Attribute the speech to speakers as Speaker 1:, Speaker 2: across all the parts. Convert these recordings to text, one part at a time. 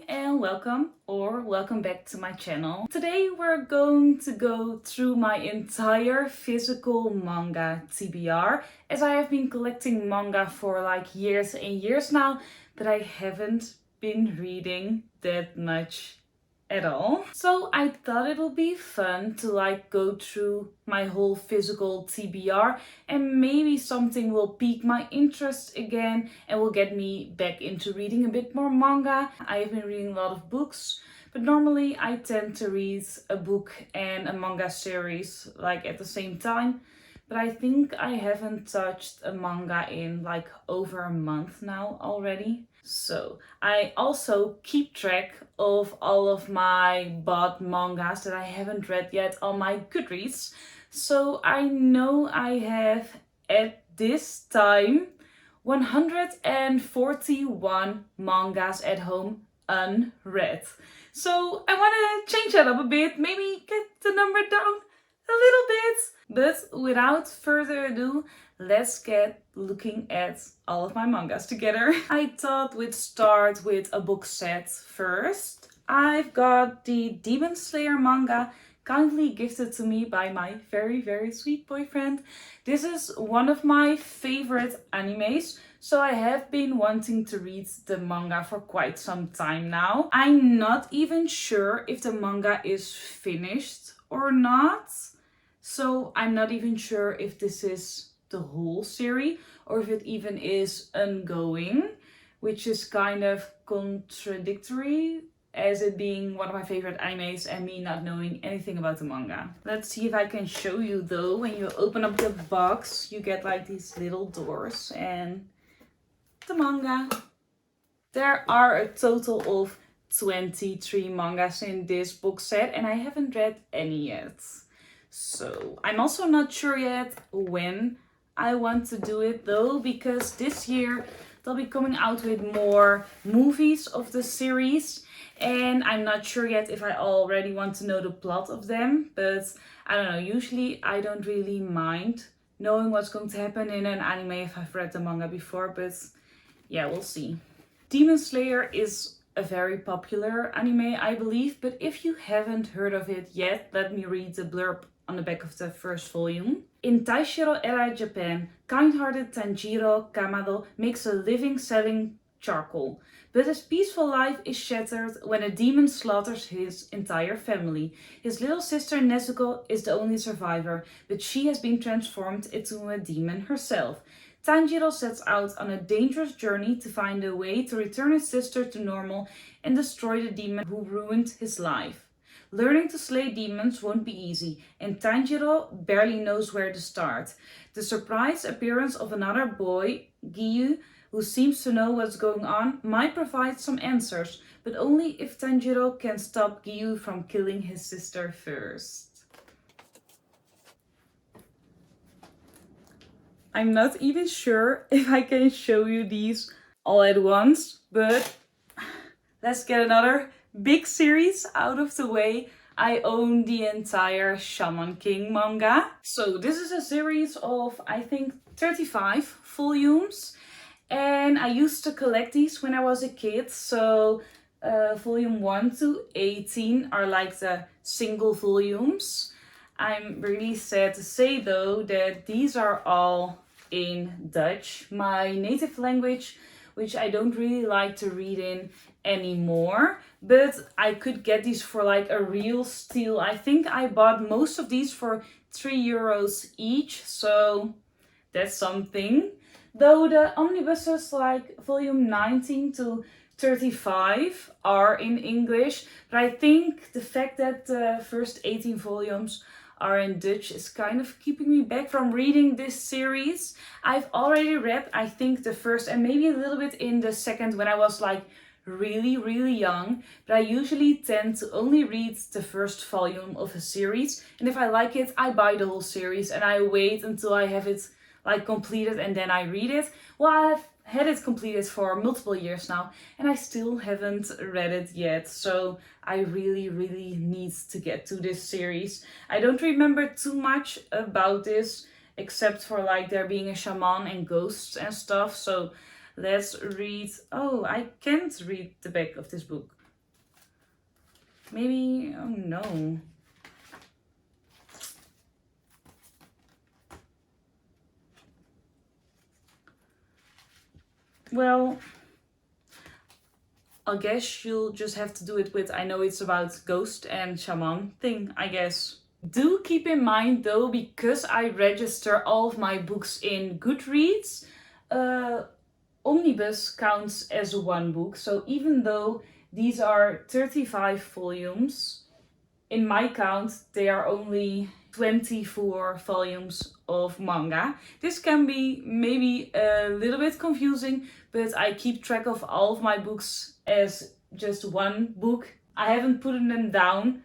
Speaker 1: and welcome back to my channel. Today we're going to go through my entire physical manga TBR, as I have been collecting manga for like years and years now, but I haven't been reading that much at all. So I thought it would be fun to like go through my whole physical TBR, and maybe something will pique my interest again and will get me back into reading a bit more manga. I have been reading a lot of books, but normally I tend to read a book and a manga series like at the same time. But I think I haven't touched a manga in like over a month now already. So I also keep track of all of my bought mangas that I haven't read yet on my Goodreads. So I know I have at this time 141 mangas at home unread. So I want to change that up a bit, maybe get the number down a little bit. But without further ado, let's get looking at all of my mangas together. I thought we'd start with a book set first. I've got the Demon Slayer manga, kindly gifted to me by my very sweet boyfriend. This is one of my favorite animes, so I have been wanting to read the manga for quite some time now. I'm not even sure if the manga is finished or not. So I'm not even sure if this is the whole series or if it even is ongoing, which is kind of contradictory as it being one of my favorite animes and me not knowing anything about the manga. Let's see if I can show you though. When you open up the box, you get like these little doors and the manga. There are a total of 23 mangas in this book set and I haven't read any yet. So I'm also not sure yet when I want to do it though, because this year they'll be coming out with more movies of the series and I'm not sure yet if I already want to know the plot of them, but I don't know, usually I don't really mind knowing what's going to happen in an anime if I've read the manga before, but yeah, we'll see. Demon Slayer is a very popular anime, I believe, but if you haven't heard of it yet, let me read the blurb on the back of the first volume. In Taishiro era Japan, kind-hearted Tanjiro Kamado makes a living selling charcoal, but his peaceful life is shattered when a demon slaughters his entire family. His little sister Nezuko is the only survivor, but she has been transformed into a demon herself. Tanjiro sets out on a dangerous journey to find a way to return his sister to normal and destroy the demon who ruined his life. Learning to slay demons won't be easy, and Tanjiro barely knows where to start. The surprise appearance of another boy, Giyu, who seems to know what's going on, might provide some answers, but only if Tanjiro can stop Giyu from killing his sister first. I'm not even sure if I can show you these all at once, but let's get another big series out of the way. I own the entire Shaman King manga. So this is a series of, I think, 35 volumes. And I used to collect these when I was a kid. So volume 1 to 18 are like the single volumes. I'm really sad to say though that these are all in Dutch, my native language, which I don't really like to read in anymore, but I could get these for like a real steal. I think I bought most of these for €3 each, so that's something. Though the omnibuses like volume 19 to 35 are in English, but I think the fact that the first 18 volumes are in Dutch is kind of keeping me back from reading this series. I've already read, I think, the first and maybe a little bit in the second when I was like really young, but I usually tend to only read the first volume of a series, and if I like it, I buy the whole series and I wait until I have it like completed and then I read it. Well, I've had it completed for multiple years now and I still haven't read it yet, so I really need to get to this series. I don't remember too much about this except for like there being a shaman and ghosts and stuff, so let's read. Oh, I can't read the back of this book. Maybe, oh no. Well, I guess you'll just have to do it with, I know it's about ghost and shaman thing, I guess. Do keep in mind though, because I register all of my books in Goodreads, Omnibus counts as one book. So even though these are 35 volumes, in my count, they are only 24 volumes of manga. This can be maybe a little bit confusing, but I keep track of all of my books as just one book. I haven't put them down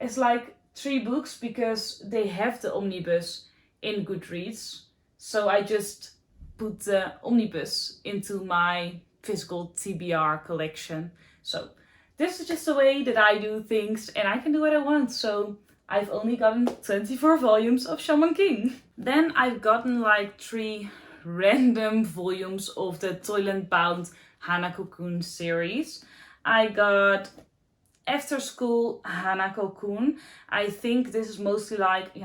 Speaker 1: as like 3 books because they have the omnibus in Goodreads. So I just put the omnibus into my physical TBR collection. So this is just the way that I do things and I can do what I want. So I've only gotten 24 volumes of Shaman King. Then I've gotten like 3 random volumes of the Toilet Bound Hanako-kun series. I got After School Hanako-kun. I think this is mostly like,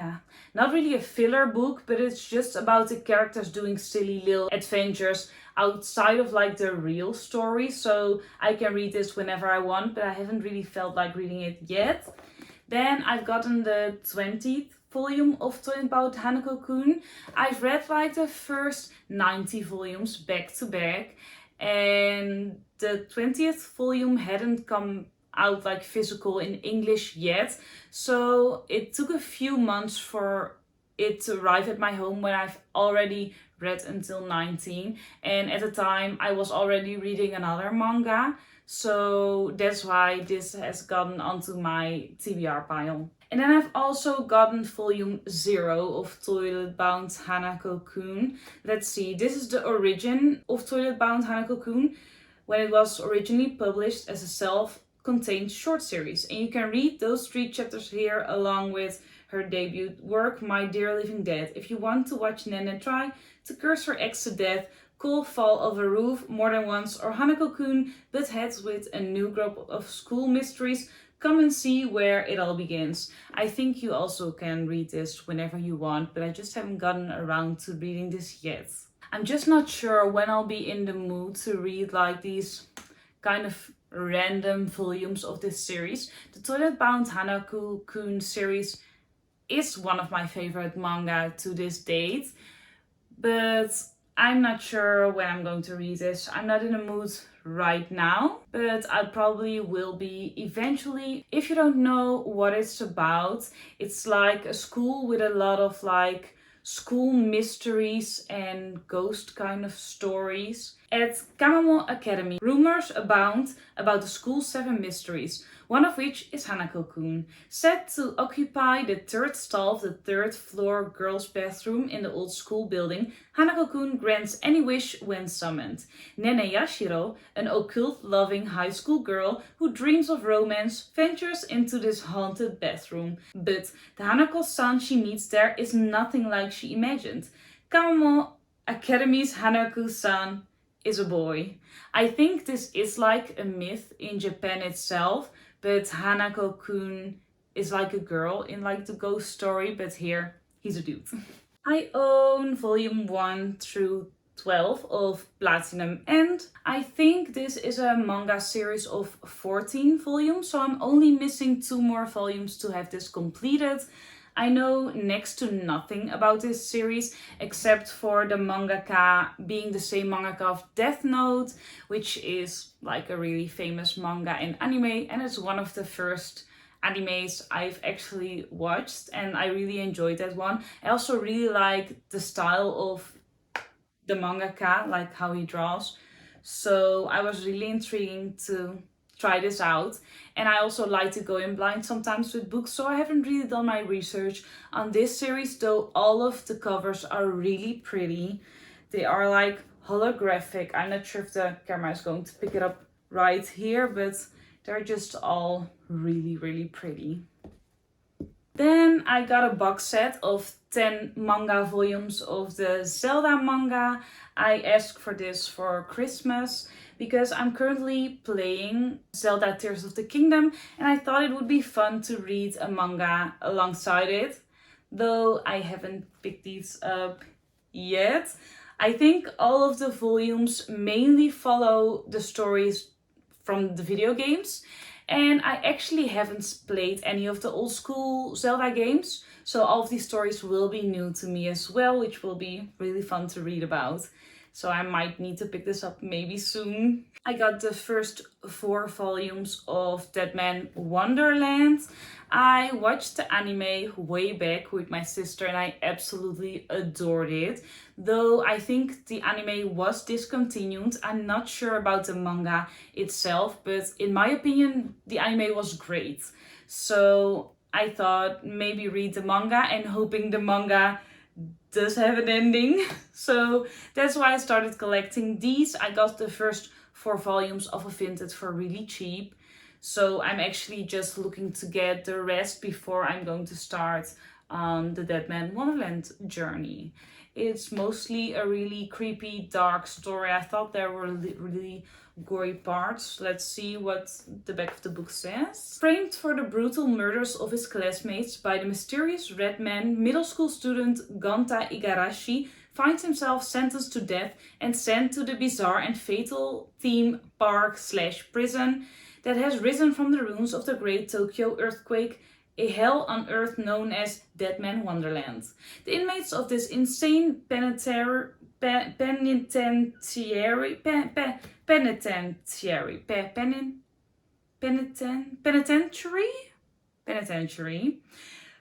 Speaker 1: not really a filler book, but it's just about the characters doing silly little adventures outside of like the real story. So I can read this whenever I want, but I haven't really felt like reading it yet. Then I've gotten the 20th volume of Toilet Bound Hanako-kun. I've read like the first 90 volumes back to back, and the 20th volume hadn't come out like physical in English yet, so it took a few months for it to arrive at my home when I've already read until 19, and at the time I was already reading another manga, so that's why this has gotten onto my TBR pile. And then I've also gotten volume 0 of Toilet Bound Hanako-kun. Let's see, this is the origin of Toilet Bound Hanako-kun when it was originally published as a self-contained short series. And you can read those 3 chapters here along with her debut work, My Dear Living Dead. If you want to watch Nene try to curse her ex to death, call Fall of a Roof more than once, or Hanako-kun butt heads with a new group of school mysteries, come and see where it all begins. I think you also can read this whenever you want, but I just haven't gotten around to reading this yet. I'm just not sure when I'll be in the mood to read like these kind of random volumes of this series. The Toilet Bound Hanako-kun series is one of my favorite manga to this date, but I'm not sure when I'm going to read this. I'm not in the mood right now, but I probably will be eventually. If you don't know what it's about, it's like a school with a lot of like school mysteries and ghost kind of stories. At Kamamo Academy, rumors abound about the school's 7 mysteries, one of which is Hanako-kun. Set to occupy the 3rd stall of the 3rd floor girls' bathroom in the old school building, Hanako-kun grants any wish when summoned. Nene Yashiro, an occult-loving high school girl who dreams of romance, ventures into this haunted bathroom. But the Hanako-san she meets there is nothing like she imagined. Kamamo Academy's Hanako-san is a boy. I think this is like a myth in Japan itself, but Hanako-kun is like a girl in like the ghost story, but here he's a dude. I own volume 1 through 12 of Platinum End. I think this is a manga series of 14 volumes, so I'm only missing 2 more volumes to have this completed. I know next to nothing about this series except for the mangaka being the same mangaka of Death Note, which is like a really famous manga and anime, and it's one of the first animes I've actually watched and I really enjoyed that one. I also really like the style of the mangaka, like how he draws. So I was really intrigued to try this out, and I also like to go in blind sometimes with books, so I haven't really done my research on this series, though all of the covers are really pretty. They are like holographic. I'm not sure if the camera is going to pick it up right here, but they're just all really pretty. Then I got a box set of 10 manga volumes of the Zelda manga. I asked for this for Christmas, because I'm currently playing Zelda Tears of the Kingdom and I thought it would be fun to read a manga alongside it, though I haven't picked these up yet. I think all of the volumes mainly follow the stories from the video games, and I actually haven't played any of the old school Zelda games, so all of these stories will be new to me as well, which will be really fun to read about. So I might need to pick this up maybe soon. I got the first 4 volumes of Deadman Wonderland. I watched the anime way back with my sister and I absolutely adored it. Though I think the anime was discontinued. I'm not sure about the manga itself, but in my opinion, the anime was great. So I thought maybe read the manga and hoping the manga does have an ending. So that's why I started collecting these. I got the first 4 volumes of a vintage for really cheap. So I'm actually just looking to get the rest before I'm going to start the Deadman Wonderland journey. It's mostly a really creepy, dark story. I thought there were really gory parts. Let's see what the back of the book says. Framed for the brutal murders of his classmates by the mysterious red man, middle school student Ganta Igarashi finds himself sentenced to death and sent to the bizarre and fatal theme park/prison that has risen from the ruins of the Great Tokyo Earthquake, a hell on earth known as Deadman Wonderland. The inmates of this insane penitentiary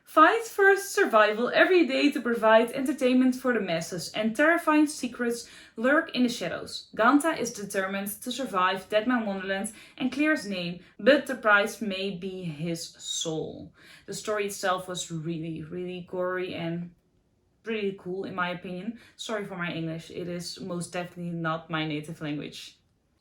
Speaker 1: fight for survival every day to provide entertainment for the masses, and terrifying secrets lurk in the shadows. Ganta is determined to survive Deadman Wonderland and clear his name, but the price may be his soul. The story itself was really gory and pretty cool in my opinion. Sorry for my English, it is most definitely not my native language.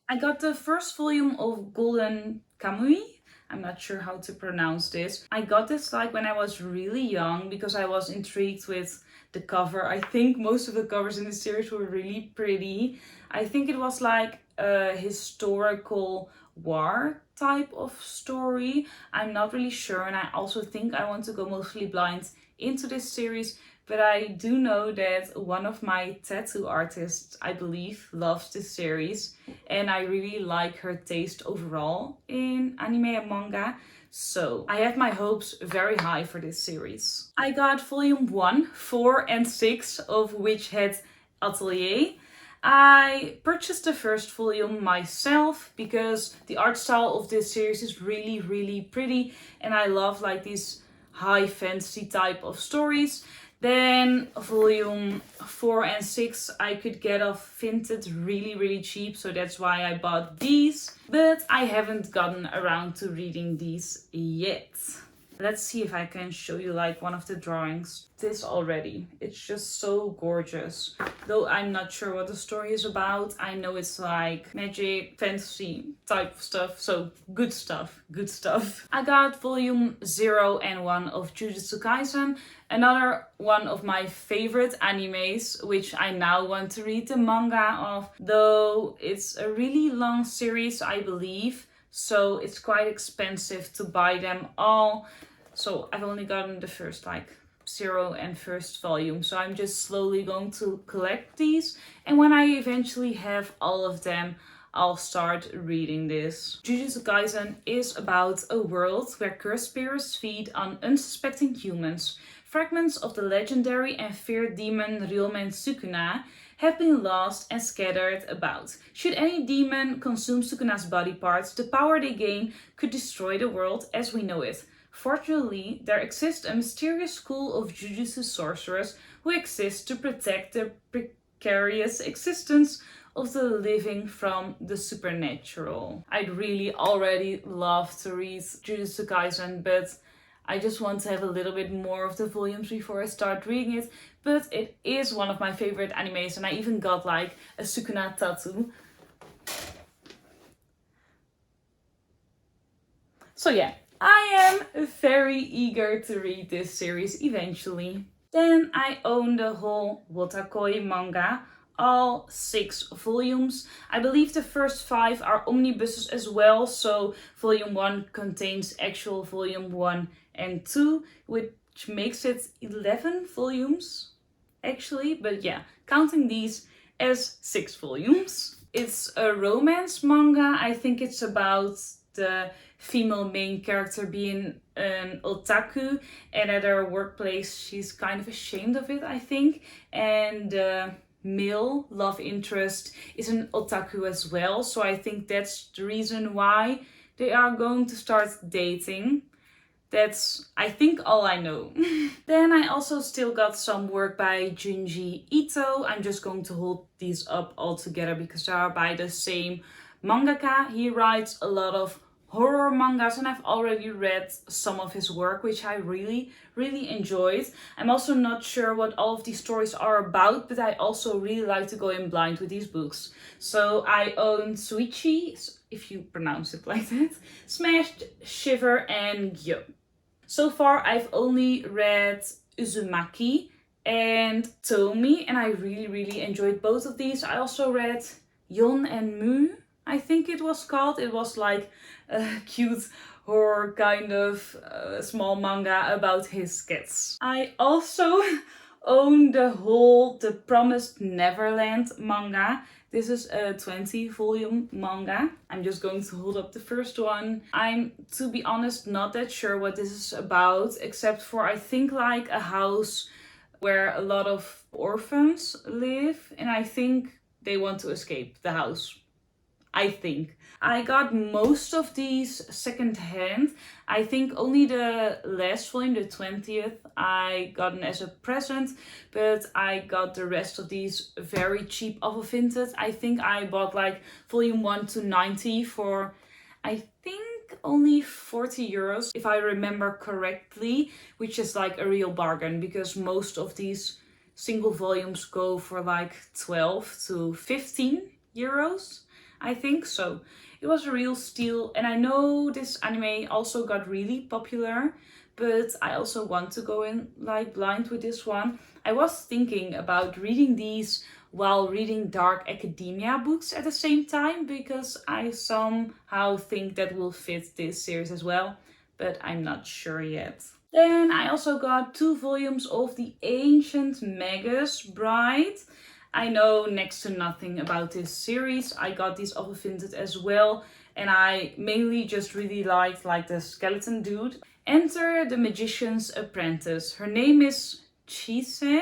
Speaker 1: I got the first volume of Golden Kamui. I'm not sure how to pronounce this. I got this like when I was really young because I was intrigued with the cover. I think most of the covers in the series were really pretty. I think it was like a historical war type of story. I'm not really sure, and I also think I want to go mostly blind into this series. But I do know that one of my tattoo artists, I believe, loves this series. And I really like her taste overall in anime and manga. So I have my hopes very high for this series. I got volume 1, 4 and 6 of Witch Hat Atelier. I purchased the first volume myself because the art style of this series is really pretty. And I love like these high fantasy type of stories. Then volume 4 and 6 I could get off Vinted really cheap, so that's why I bought these. But I haven't gotten around to reading these yet. Let's see if I can show you like one of the drawings. This already. It's just so gorgeous. Though I'm not sure what the story is about. I know it's like magic, fantasy type of stuff. So good stuff. I got volume 0 and 1 of Jujutsu Kaisen. Another one of my favorite animes, which I now want to read the manga of. Though it's a really long series, I believe. So it's quite expensive to buy them all. So I've only gotten the first like 0 and first volume. So I'm just slowly going to collect these. And when I eventually have all of them, I'll start reading this. Jujutsu Kaisen is about a world where cursed spirits feed on unsuspecting humans. Fragments of the legendary and feared demon Ryumen Sukuna have been lost and scattered about. Should any demon consume Sukuna's body parts, the power they gain could destroy the world as we know it. Fortunately, there exists a mysterious school of Jujutsu sorcerers who exist to protect the precarious existence of the living from the supernatural. I'd really already love to read Jujutsu Kaisen, but I just want to have a little bit more of the volumes before I start reading it. But it is one of my favorite animes, and I even got like a Sukuna tattoo. So yeah, I am very eager to read this series eventually. Then I own the whole Wotakoi manga all 6 volumes. I believe the first 5 are omnibuses as well, so volume 1 contains actual volume 1 and 2, which makes it 11 volumes actually, but yeah, counting these as 6 volumes. It's a romance manga. I think it's about the female main character being an otaku, and at her workplace she's kind of ashamed of it, I think, and male love interest is an otaku as well, so I think that's the reason why they are going to start dating. That's, I think, all I know. Then I also still got some work by Junji Ito. I'm just going to hold these up all together because they are by the same mangaka. He writes a lot of horror mangas and I've already read some of his work, which I really enjoyed. I'm also not sure what all of these stories are about, but I also really like to go in blind with these books. So I own Suichi, if you pronounce it like that, Smashed, Shiver and Gyo. So far I've only read Uzumaki and Tomi, and I really enjoyed both of these. I also read Yon and Mu, I think it was called. It was like a cute horror kind of small manga about his cats. I also own the Promised Neverland manga. This is a 20 volume manga. I'm just going to hold up the first one. I'm, to be honest, not that sure what this is about, except for I think like a house where a lot of orphans live, and I think they want to escape the house. I think. I got most of these secondhand. I think only the last volume, the 20th, I got as a present, but I got the rest of these very cheap off of Vinted. I think I bought like volume 1 to 90 for, I think, only 40 euros, if I remember correctly, which is like a real bargain because most of these single volumes go for like 12 to 15 euros. I think so. It was a real steal, and I know this anime also got really popular, but I also want to go in like blind with this one. I was thinking about reading these while reading dark academia books at the same time because I somehow think that will fit this series as well, but I'm not sure yet. Then I also got 2 volumes of the Ancient Magus Bride. I know next to nothing about this series. I got these off of Vinted as well, and I mainly just really liked like the skeleton dude. Enter the Magician's Apprentice. Her name is Chise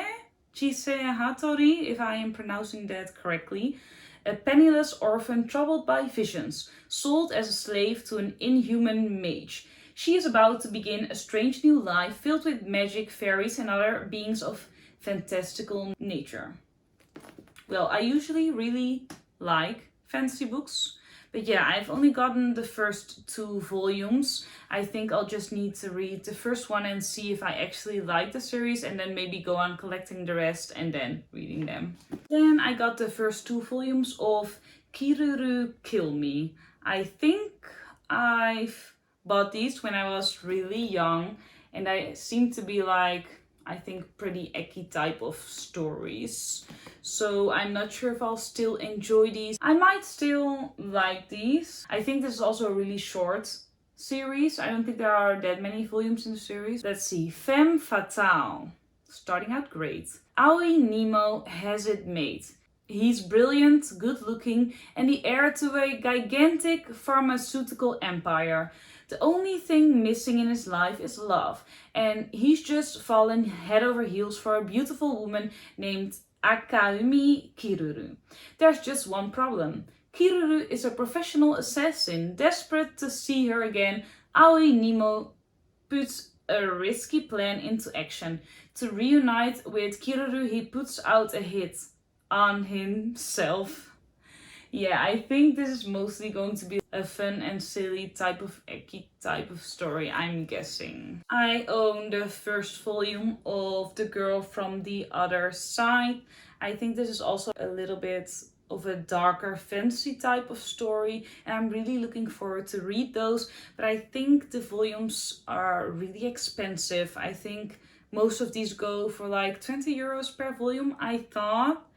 Speaker 1: Hattori, if I am pronouncing that correctly. A penniless orphan troubled by visions, sold as a slave to an inhuman mage. She is about to begin a strange new life filled with magic, fairies and other beings of fantastical nature. Well, I usually really like fantasy books, but yeah, I've only gotten the first 2 volumes. I think I'll just need to read the first one and see if I actually like the series, and then maybe go on collecting the rest and then reading them. Then I got the first 2 volumes of Kiruru Kill Me. I think I've bought these when I was really young, and I seem to be like, I think, pretty ecky type of stories. So I'm not sure if I'll still enjoy these. I might still like these. I think this is also a really short series. I don't think there are that many volumes in the series. Let's see. Femme Fatale. Starting out great. Aoi Nemo has it made. He's brilliant, good looking, and the heir to a gigantic pharmaceutical empire. The only thing missing in his life is love, and he's just fallen head over heels for a beautiful woman named Akaumi Kiruru. There's just one problem. Kiruru is a professional assassin. Desperate to see her again, Aoi Nemo puts a risky plan into action. To reunite with Kiruru, he puts out a hit on himself. Yeah, I think this is mostly going to be a fun and silly type of ecky type of story, I'm guessing. I own the first volume of The Girl from the Other Side. I think this is also a little bit of a darker fantasy type of story, and I'm really looking forward to read those, but I think the volumes are really expensive. I think most of these go for like 20 euros per volume, I thought.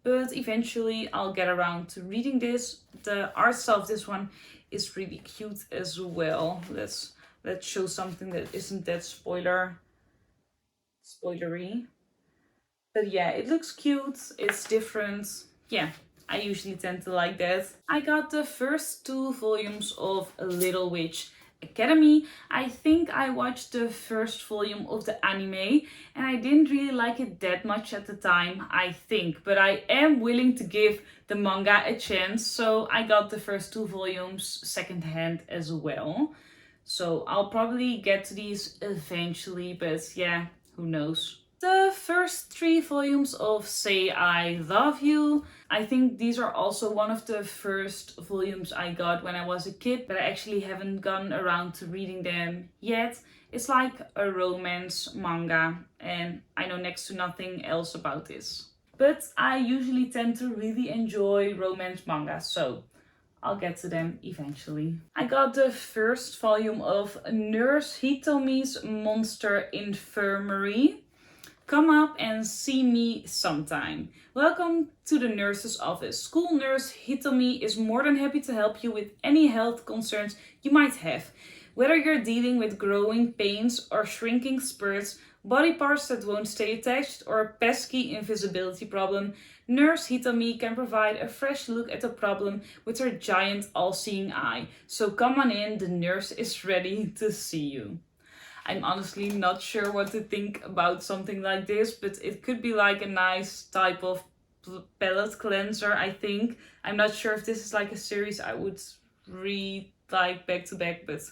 Speaker 1: but eventually I'll get around to reading this. The art style of this one is really cute as well. Let's show something that isn't that spoilery. But yeah, it looks cute, it's different. Yeah, I usually tend to like that. I got the first 2 volumes of Little Witch Academy. I think I watched the first volume of the anime and I didn't really like it that much at the time, I think. But I am willing to give the manga a chance, so I got the first 2 volumes secondhand as well. So I'll probably get to these eventually, but yeah, who knows. The first 3 volumes of Say I Love You. I think these are also one of the first volumes I got when I was a kid, but I actually haven't gotten around to reading them yet. It's like a romance manga, and I know next to nothing else about this. But I usually tend to really enjoy romance manga, so I'll get to them eventually. I got the first volume of Nurse Hitomi's Monster Infirmary. Come up and see me sometime. Welcome to the nurse's office. School nurse Hitomi is more than happy to help you with any health concerns you might have. Whether you're dealing with growing pains or shrinking spurts, body parts that won't stay attached, or a pesky invisibility problem, Nurse Hitomi can provide a fresh look at the problem with her giant all-seeing eye. So come on in, the nurse is ready to see you. I'm honestly not sure what to think about something like this, but it could be like a nice type of palette cleanser, I think. I'm not sure if this is like a series I would read like back to back, but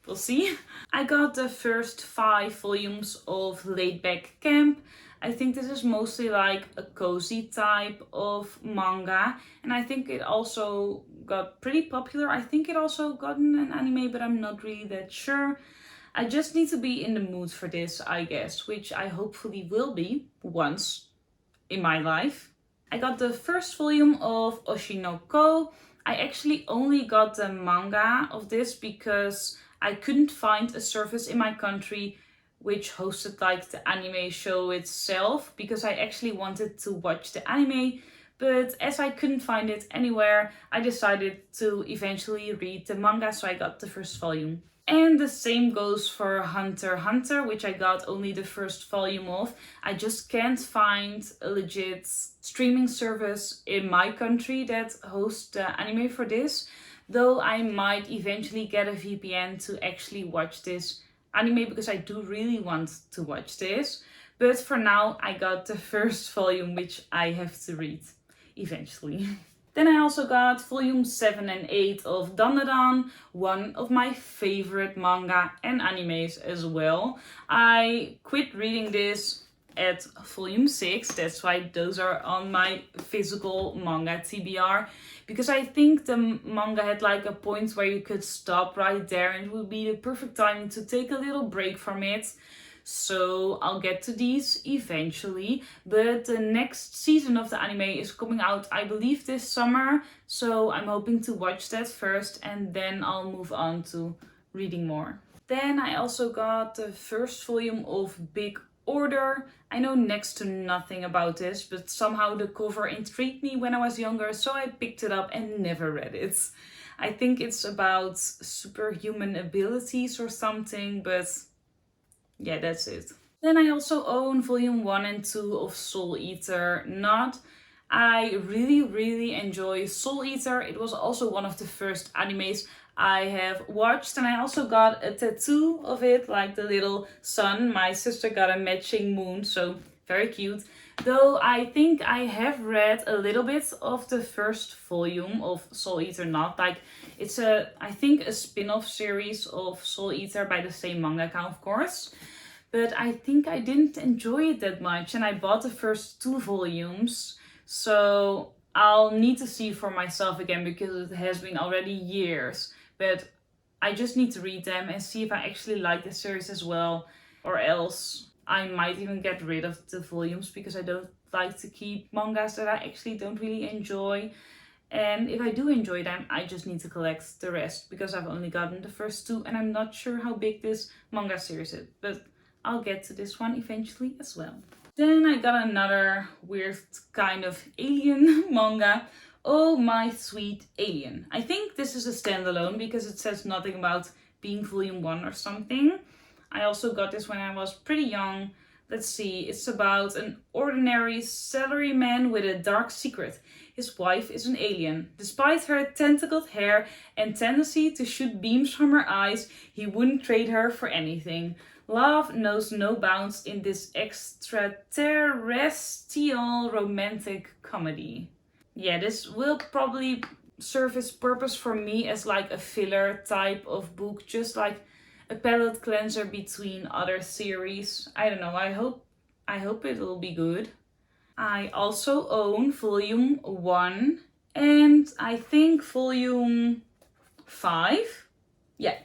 Speaker 1: we'll see. I got the first 5 volumes of Laid Back Camp. I think this is mostly like a cozy type of manga, and I think it also got pretty popular. I think it also got an anime, but I'm not really that sure. I just need to be in the mood for this, I guess, which I hopefully will be once in my life. I got the first volume of Oshinoko. I actually only got the manga of this because I couldn't find a service in my country which hosted like the anime show itself, because I actually wanted to watch the anime. But as I couldn't find it anywhere, I decided to eventually read the manga, so I got the first volume. And the same goes for Hunter x Hunter, which I got only the first volume of. I just can't find a legit streaming service in my country that hosts the anime for this. Though I might eventually get a VPN to actually watch this anime, because I do really want to watch this. But for now, I got the first volume, which I have to read eventually. Then I also got volume 7 and 8 of Dandadan, one of my favorite manga and animes as well. I quit reading this at volume 6, that's why those are on my physical manga TBR, because I think the manga had like a point where you could stop right there and it would be the perfect time to take a little break from it. So I'll get to these eventually, but the next season of the anime is coming out, I believe, this summer. So I'm hoping to watch that first and then I'll move on to reading more. Then I also got the first volume of Big Order. I know next to nothing about this, but somehow the cover intrigued me when I was younger, so I picked it up and never read it. I think it's about superhuman abilities or something, but yeah, that's it. Then I also own volume 1 and 2 of Soul Eater Not. I really enjoy Soul Eater. It was also one of the first animes I have watched, and I also got a tattoo of it, like the little sun. My sister got a matching moon, so very cute. Though I think I have read a little bit of the first volume of Soul Eater Not. Like, it's I think a spin-off series of Soul Eater by the same mangaka, of course. But I think I didn't enjoy it that much, and I bought the first 2 volumes. So I'll need to see for myself again, because it has been already years. But I just need to read them and see if I actually like the series as well, or else I might even get rid of the volumes, because I don't like to keep mangas that I actually don't really enjoy. And if I do enjoy them, I just need to collect the rest, because I've only gotten the first 2 and I'm not sure how big this manga series is. But I'll get to this one eventually as well. Then I got another weird kind of alien manga. Oh My Sweet Alien. I think this is a standalone because it says nothing about being volume 1 or something. I also got this when I was pretty young. Let's see, it's about an ordinary salaryman with a dark secret. His wife is an alien. Despite her tentacled hair and tendency to shoot beams from her eyes, he wouldn't trade her for anything. Love knows no bounds in this extraterrestrial romantic comedy. Yeah, this will probably serve its purpose for me as like a filler type of book, just like a palate cleanser between other series. I don't know, I hope it will be good. I also own volume 1 and I think volume 5. Yeah,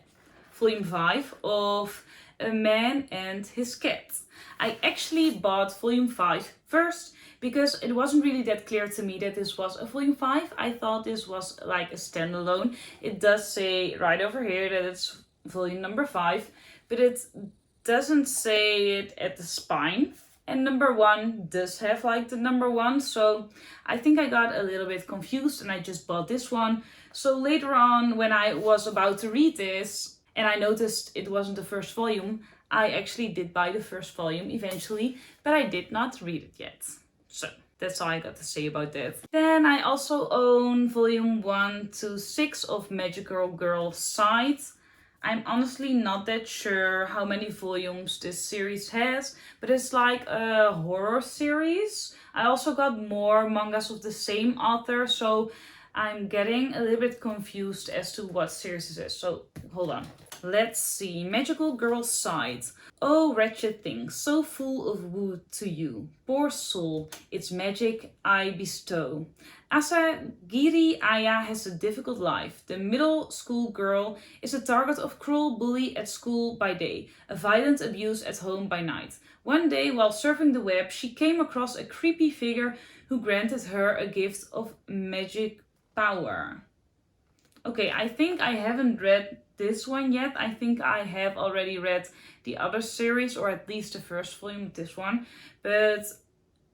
Speaker 1: volume 5 of A Man and His Cat. I actually bought volume 5 first because it wasn't really that clear to me that this was a volume 5. I thought this was like a standalone. It does say right over here that it's volume number 5, but it doesn't say it at the spine. And number 1 does have like the number 1, so I think I got a little bit confused and I just bought this one. So later on, when I was about to read this and I noticed it wasn't the first volume, I actually did buy the first volume eventually, but I did not read it yet. So that's all I got to say about that. Then I also own volume 1 to 6 of Magical Girl Side. I'm honestly not that sure how many volumes this series has, but it's like a horror series. I also got more mangas of the same author, so I'm getting a little bit confused as to what series this is. So hold on. Let's see. Magical Girl Side. Oh, wretched thing, so full of woe to you. Poor soul, its magic I bestow. Asagiri Aya has a difficult life. The middle school girl is the target of cruel bully at school by day, a violent abuse at home by night. One day, while surfing the web, she came across a creepy figure who granted her a gift of magic power. Okay, I think I haven't read this one yet. I think I have already read the other series, or at least the first volume of this one, but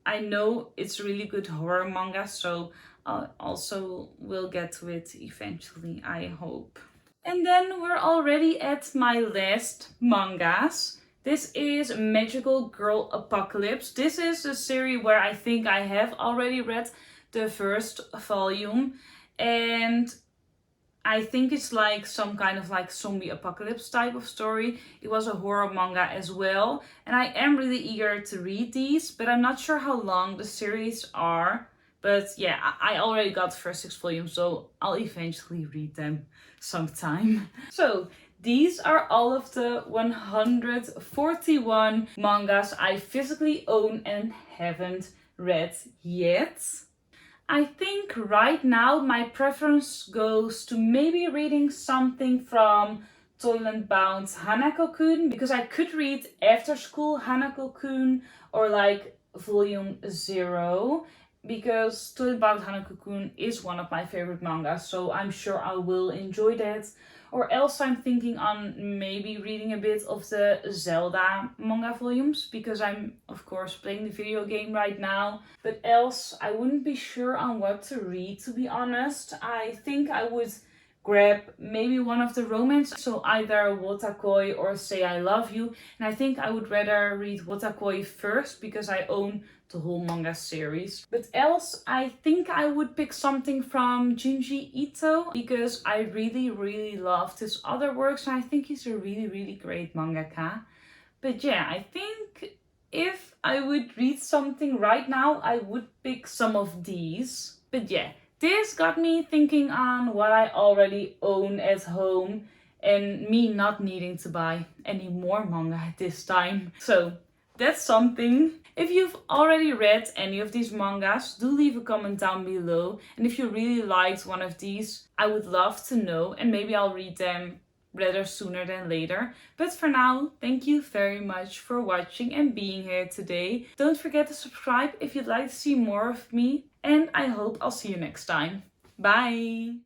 Speaker 1: I know it's really good horror manga, so I also will get to it eventually, I hope. And then we're already at my last mangas. This is Magical Girl Apocalypse. This is a series where I think I have already read the first volume, and I think it's like some kind of like zombie apocalypse type of story. It was a horror manga as well. And I am really eager to read these, but I'm not sure how long the series are. But yeah, I already got the first 6 volumes, so I'll eventually read them sometime. So these are all of the 141 mangas I physically own and haven't read yet. I think right now my preference goes to maybe reading something from Toilet Bound Hanako-kun, because I could read After School Hanako-kun or like volume 0, because Toilet Bound Hanako-kun is one of my favorite mangas, so I'm sure I will enjoy that. Or else I'm thinking on maybe reading a bit of the Zelda manga volumes, because I'm of course playing the video game right now. But else I wouldn't be sure on what to read, to be honest. I think I would grab maybe one of the romance, so either Wotakoi or Say I Love You. And I think I would rather read Wotakoi first because I own the whole manga series. But else I think I would pick something from Junji Ito, because I really love his other works and I think he's a really great mangaka. But yeah, I think if I would read something right now, I would pick some of these. But yeah, this got me thinking on what I already own at home and me not needing to buy any more manga at this time. So that's something. If you've already read any of these mangas, do leave a comment down below. And if you really liked one of these, I would love to know, and maybe I'll read them rather sooner than later. But for now, thank you very much for watching and being here today. Don't forget to subscribe if you'd like to see more of me, and I hope I'll see you next time. Bye!